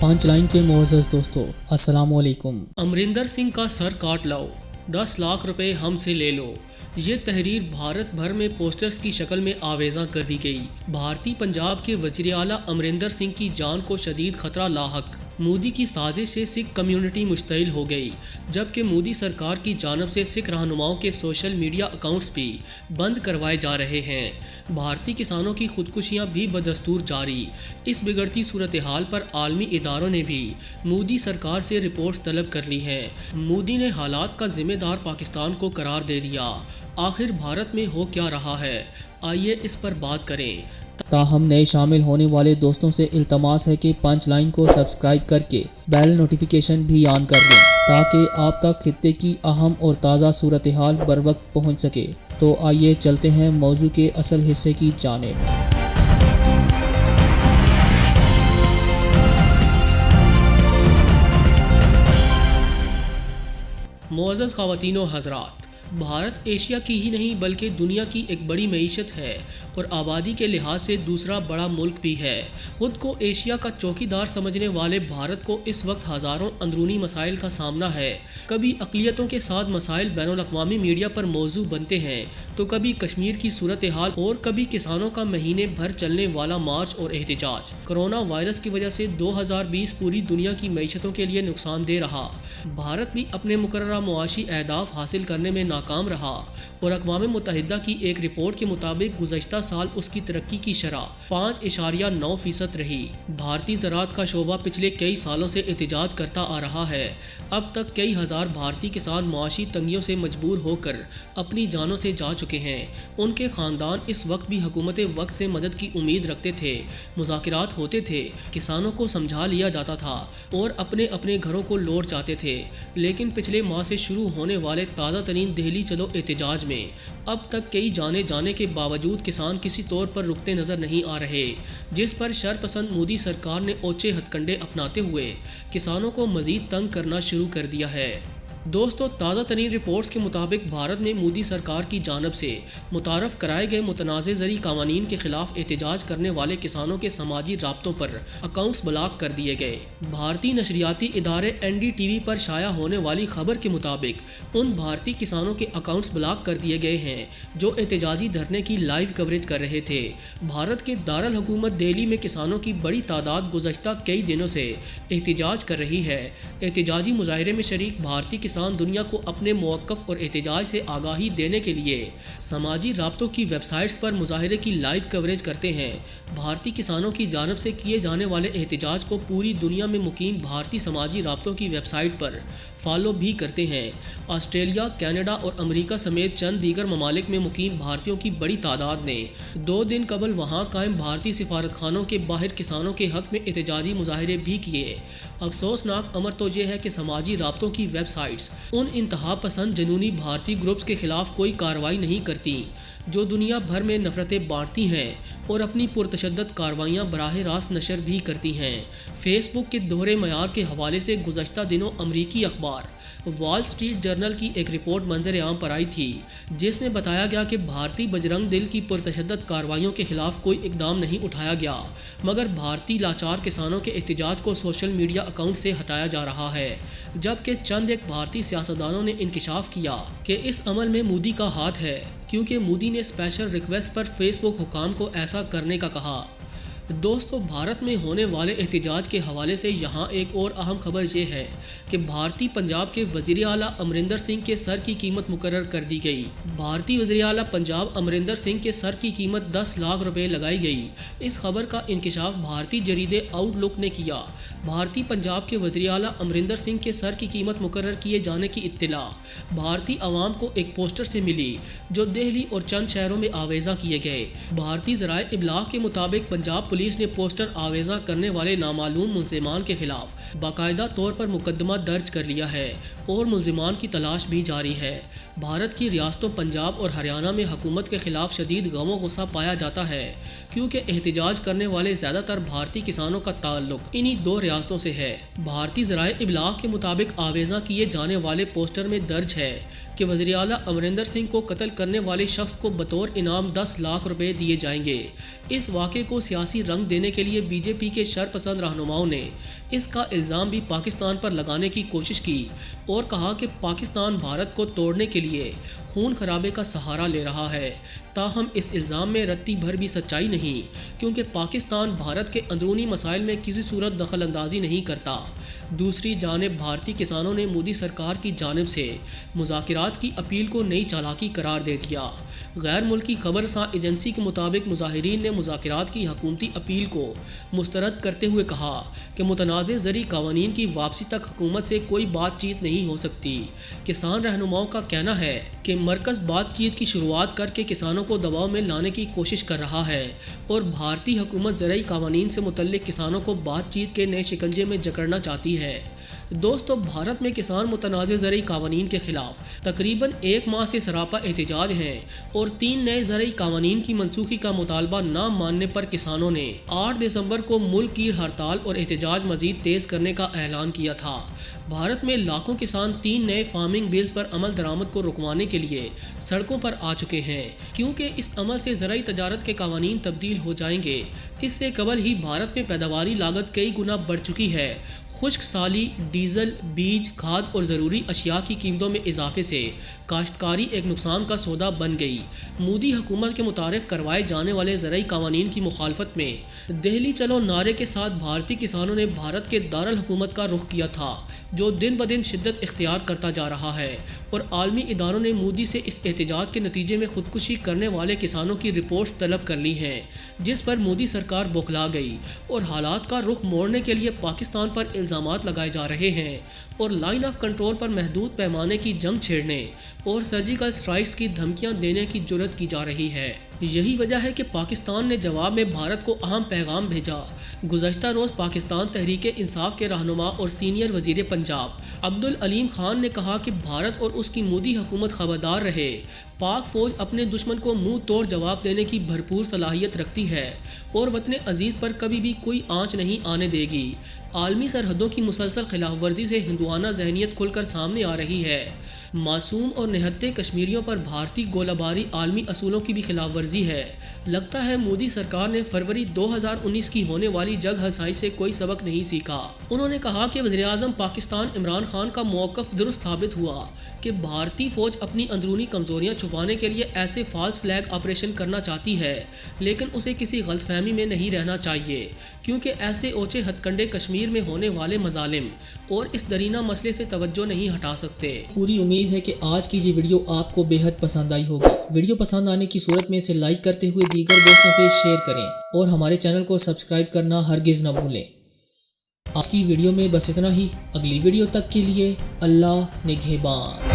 پانچ لائن کے معزز دوستو السلام علیکم۔ امریندر سنگھ کا سر کاٹ لو، 10 لاکھ روپے ہم سے لے لو، یہ تحریر بھارت بھر میں پوسٹرز کی شکل میں آویزاں کر دی گئی۔ بھارتی پنجاب کے وزیر اعلیٰ امریندر سنگھ کی جان کو شدید خطرہ لاحق، مودی کی سازش سے سکھ کمیونٹی مشتعل ہو گئی، جبکہ مودی سرکار کی جانب سے سکھ رہنماؤں کے سوشل میڈیا اکاؤنٹس بھی بند کروائے جا رہے ہیں۔ بھارتی کسانوں کی خودکشیاں بھی بدستور جاری۔ اس بگڑتی صورتحال پر عالمی اداروں نے بھی مودی سرکار سے رپورٹس طلب کر لی ہیں۔ مودی نے حالات کا ذمہ دار پاکستان کو قرار دے دیا۔ آخر بھارت میں ہو کیا رہا ہے، آئیے اس پر بات کریں۔ تاہم نئے شامل ہونے والے دوستوں سے التماس ہے کہ پانچ لائن کو سبسکرائب کر کے بیل نوٹیفیکیشن بھی آن کر لیں تاکہ آپ تک خطے کی اہم اور تازہ صورتحال بر وقت پہنچ سکے۔ تو آئیے چلتے ہیں موضوع کے اصل حصے کی جانب۔ معزز خواتین و حضرات، بھارت ایشیا کی ہی نہیں بلکہ دنیا کی ایک بڑی معیشت ہے اور آبادی کے لحاظ سے دوسرا بڑا ملک بھی ہے۔ خود کو ایشیا کا چوکیدار سمجھنے والے بھارت کو اس وقت ہزاروں اندرونی مسائل کا سامنا ہے۔ کبھی اقلیتوں کے ساتھ مسائل بین الاقوامی میڈیا پر موضوع بنتے ہیں تو کبھی کشمیر کی صورتحال اور کبھی کسانوں کا مہینے بھر چلنے والا مارچ اور احتجاج۔ کرونا وائرس کی وجہ سے 2020 پوری دنیا کی معیشتوں کے لیے نقصان دہ رہا۔ بھارت بھی اپنے مقررہ معاشی اہداف حاصل کرنے میں ناکام رہا اور اقوام متحدہ کی ایک رپورٹ کے مطابق گزشتہ سال اس کی ترقی کی شرح 5.9% رہی۔ بھارتی زراعت کا شعبہ پچھلے کئی سالوں سے احتجاج کرتا آ رہا ہے۔ اب تک کئی ہزار بھارتی کسان معاشی تنگیوں سے مجبور ہو کر اپنی جانوں سے جا چکے ہیں۔ ان کے خاندان اس وقت بھی حکومت وقت سے مدد کی امید رکھتے تھے۔ مذاکرات ہوتے تھے، کسانوں کو سمجھا لیا جاتا تھا اور اپنے اپنے گھروں کو لوٹ جاتے تھے، لیکن پچھلے ماہ سے شروع ہونے والے تازہ ترین دہلی چلو احتجاج میں اب تک کئی جانے جانے کے باوجود کسان کسی طور پر رکتے نظر نہیں آ رہے، جس پر شرپسند مودی سرکار نے اوچھے ہتھ کنڈے اپناتے ہوئے کسانوں کو مزید تنگ کرنا شروع کر دیا ہے۔ دوستو، تازہ ترین رپورٹس کے مطابق بھارت میں مودی سرکار کی جانب سے متعارف کرائے گئے متنازع زرعی قوانین کے خلاف احتجاج کرنے والے کسانوں کے سماجی رابطوں پر اکاؤنٹس بلاک کر دیے گئے۔ بھارتی نشریاتی ادارے NDTV پر شائع ہونے والی خبر کے مطابق ان بھارتی کسانوں کے اکاؤنٹس بلاک کر دیے گئے ہیں جو احتجاجی دھرنے کی لائیو کوریج کر رہے تھے۔ بھارت کے دارالحکومت دہلی میں کسانوں کی بڑی تعداد گزشتہ کئی دنوں سے احتجاج کر رہی ہے۔ احتجاجی مظاہرے میں شریک بھارتی کسان دنیا کو اپنے موقف اور احتجاج سے آگاہی دینے کے لیے سماجی رابطوں کی ویب سائٹس پر مظاہرے کی لائیو کوریج کرتے ہیں۔ بھارتی کسانوں کی جانب سے کیے جانے والے احتجاج کو پوری دنیا میں مقیم بھارتی سماجی رابطوں کی ویب سائٹ پر فالو بھی کرتے ہیں۔ آسٹریلیا، کینیڈا اور امریکہ سمیت چند دیگر ممالک میں مقیم بھارتیوں کی بڑی تعداد نے 2 دن قبل وہاں قائم بھارتی سفارتخانوں کے باہر کسانوں کے حق میں احتجاجی مظاہرے بھی کیے۔ افسوسناک امر تو یہ ہے کہ سماجی رابطوں کی ویب سائٹس ان انتہا پسند جنونی بھارتی گروپس کے خلاف کوئی کارروائی نہیں کرتی جو دنیا بھر میں نفرتیں بانٹتی ہیں اور اپنی پرتشدد کارروائیاں براہ راست نشر بھی کرتی ہیں۔ فیس بک کے دوہرے معیار کے حوالے سے گزشتہ دنوں امریکی اخبار وال اسٹریٹ جرنل کی ایک رپورٹ منظر عام پر آئی تھی، جس میں بتایا گیا کہ بھارتی بجرنگ دل کی پرتشدد کارروائیوں کے خلاف کوئی اقدام نہیں اٹھایا گیا، مگر بھارتی لاچار کسانوں کے احتجاج کو سوشل میڈیا اکاؤنٹ سے ہٹایا جا رہا ہے، جبکہ چند ایک بھارتی سیاستدانوں نے انکشاف کیا کہ اس عمل میں مودی کا ہاتھ ہے، کیونکہ مودی نے اسپیشل ریکویسٹ پر فیس بک حکام کو ایسا کرنے کا کہا۔ دوستو، بھارت میں ہونے والے احتجاج کے حوالے سے یہاں ایک اور اہم خبر یہ ہے کہ بھارتی پنجاب کے وزیر اعلیٰ امریندر سنگھ کے سر کی قیمت مقرر کر دی گئی۔ بھارتی وزیر اعلیٰ پنجاب امریندر سنگھ کے سر کی قیمت 10 لاکھ روپے لگائی گئی۔ اس خبر کا انکشاف بھارتی جریدے آؤٹ لک نے کیا۔ بھارتی پنجاب کے وزیر اعلیٰ امریندر سنگھ کے سر کی قیمت مقرر کیے جانے کی اطلاع بھارتی عوام کو ایک پوسٹر سے ملی جو دہلی اور چند شہروں میں آویزاں کیے گئے۔ بھارتی ذرائع ابلاغ کے مطابق پنجاب پولیس نے پوسٹر آویزاں کرنے والے نامعلوم ملزمان کے خلاف باقاعدہ طور پر مقدمہ درج کر لیا ہے اور ملزمان کی تلاش بھی جاری ہے۔ بھارت کی ریاستوں پنجاب اور ہریانہ میں حکومت کے خلاف شدید غم و غصہ پایا جاتا ہے کیونکہ احتجاج کرنے والے زیادہ تر بھارتی کسانوں کا تعلق انہی دو ریاستوں سے ہے۔ بھارتی ذرائع ابلاغ کے مطابق آویزاں کیے جانے والے پوسٹر میں درج ہے کہ وزیر اعلیٰ امریندر سنگھ کو قتل کرنے والے شخص کو بطور انعام 10 لاکھ روپے دیے جائیں گے۔ اس واقعے کو سیاسی رنگ دینے کے لیے بی جے پی کے شرپسند رہنماؤں نے اس کا الزام بھی پاکستان پر لگانے کی کوشش کی اور کہا کہ پاکستان بھارت کو توڑنے کے لیے خون خرابے کا سہارا لے رہا ہے۔ تاہم اس الزام میں رتی بھر بھی سچائی نہیں کیونکہ پاکستان بھارت کے اندرونی مسائل میں کسی صورت دخل اندازی نہیں کرتا۔ دوسری جانب بھارتی کسانوں نے مودی سرکار کی جانب سے مذاکرات کی اپیل کو نئی چالاکی قرار دے دیا۔ غیر ملکی خبر رساں ایجنسی کے مطابق مظاہرین نے مذاکرات کی حکومتی اپیل کو مسترد کرتے ہوئے کہا کہ متنازع زرعی قوانین کی واپسی تک حکومت سے کوئی بات چیت نہیں ہو سکتی۔ کسان رہنماؤں کا کہنا ہے کہ مرکز بات چیت کی شروعات کر کے کسانوں کو دباؤ میں لانے کی کوشش کر رہا ہے اور بھارتی حکومت زرعی قوانین سے متعلق کسانوں کو بات چیت کے نئے شکنجے میں جکڑنا چاہتی ہے۔ دوستو، بھارت میں کسان متنازع زرعی قوانین کے خلاف تقریباً 1 ماہ سے سراپا احتجاج ہیں اور 3 نئے زرعی قوانین کی منسوخی کا مطالبہ نہ ماننے پر کسانوں نے 8 دسمبر کو ملک کی ہڑتال اور احتجاج مزید تیز کرنے کا اعلان کیا تھا۔ بھارت میں لاکھوں کسان 3 نئے فارمنگ بلز پر عمل درآمد کو رکوانے کے لیے سڑکوں پر آ چکے ہیں کیونکہ اس عمل سے زرعی تجارت کے قوانین تبدیل ہو جائیں گے۔ اس سے قبل ہی بھارت میں پیداواری لاگت کئی گنا بڑھ چکی ہے۔ خشک سالی، ڈیزل، بیج، کھاد اور ضروری اشیاء کی قیمتوں میں اضافے سے کاشتکاری ایک نقصان کا سودا بن گئی۔ مودی حکومت کے متعارف کروائے جانے والے زرعی قوانین کی مخالفت میں دہلی چلو نعرے کے ساتھ بھارتی کسانوں نے بھارت کے دارالحکومت کا رخ کیا تھا جو دن بدن شدت اختیار کرتا جا رہا ہے اور عالمی اداروں نے مودی سے اس احتجاج کے نتیجے میں خودکشی کرنے والے کسانوں کی رپورٹس طلب کر لی ہیں، جس پر مودی سرکار بوکھلا گئی اور حالات کا رخ موڑنے کے لیے پاکستان پر الزامات لگائے جا رہے ہیں اور لائن آف کنٹرول پر محدود پیمانے کی جنگ چھیڑنے اور سرجیکل اسٹرائکس کی دھمکیاں دینے کی جرات کی جا رہی ہے۔ یہی وجہ ہے کہ پاکستان نے جواب میں بھارت کو اہم پیغام بھیجا۔ گزشتہ روز پاکستان تحریک انصاف کے رہنما اور سینئر وزیر پنجاب عبدالعلیم خان نے کہا کہ بھارت اور اس کی مودی حکومت خبردار رہے، پاک فوج اپنے دشمن کو منہ توڑ جواب دینے کی بھرپور صلاحیت رکھتی ہے اور وطن عزیز پر کبھی بھی کوئی آنچ نہیں آنے دے گی۔ عالمی سرحدوں کی مسلسل خلاف ورزی سے ہندوانہ ذہنیت کھل کر سامنے آ رہی ہے۔ معصوم اور نہتے کشمیریوں پر بھارتی گولہ باری عالمی اصولوں کی بھی خلاف ورزی ہے۔ لگتا ہے مودی سرکار نے فروری 2019 کی ہونے والی جنگ ہنسائی سے کوئی سبق نہیں سیکھا۔ انہوں نے کہا کہ وزیر اعظم پاکستان عمران خان کا موقف درست ثابت ہوا کہ بھارتی فوج اپنی اندرونی کمزوریاں چھپانے کے لیے ایسے فالس فلیگ آپریشن کرنا چاہتی ہے، لیکن اسے کسی غلط فہمی میں نہیں رہنا چاہیے کیونکہ ایسے اوچے ہتھ کنڈے کشمیر میں ہونے والے مظالم اور اس درینہ مسئلے سے توجہ نہیں ہٹا سکتے۔ پوری امید ہے کہ آج کی یہ ویڈیو آپ کو بے حد پسند آئی ہوگی۔ ویڈیو پسند آنے کی صورت میں اسے لائک کرتے ہوئے دیگر دوستوں سے شیئر کریں اور ہمارے چینل کو سبسکرائب کرنا ہرگز نہ بھولیں۔ آج کی ویڈیو میں بس اتنا ہی۔ اگلی ویڈیو تک کے لیے اللہ نگہبان۔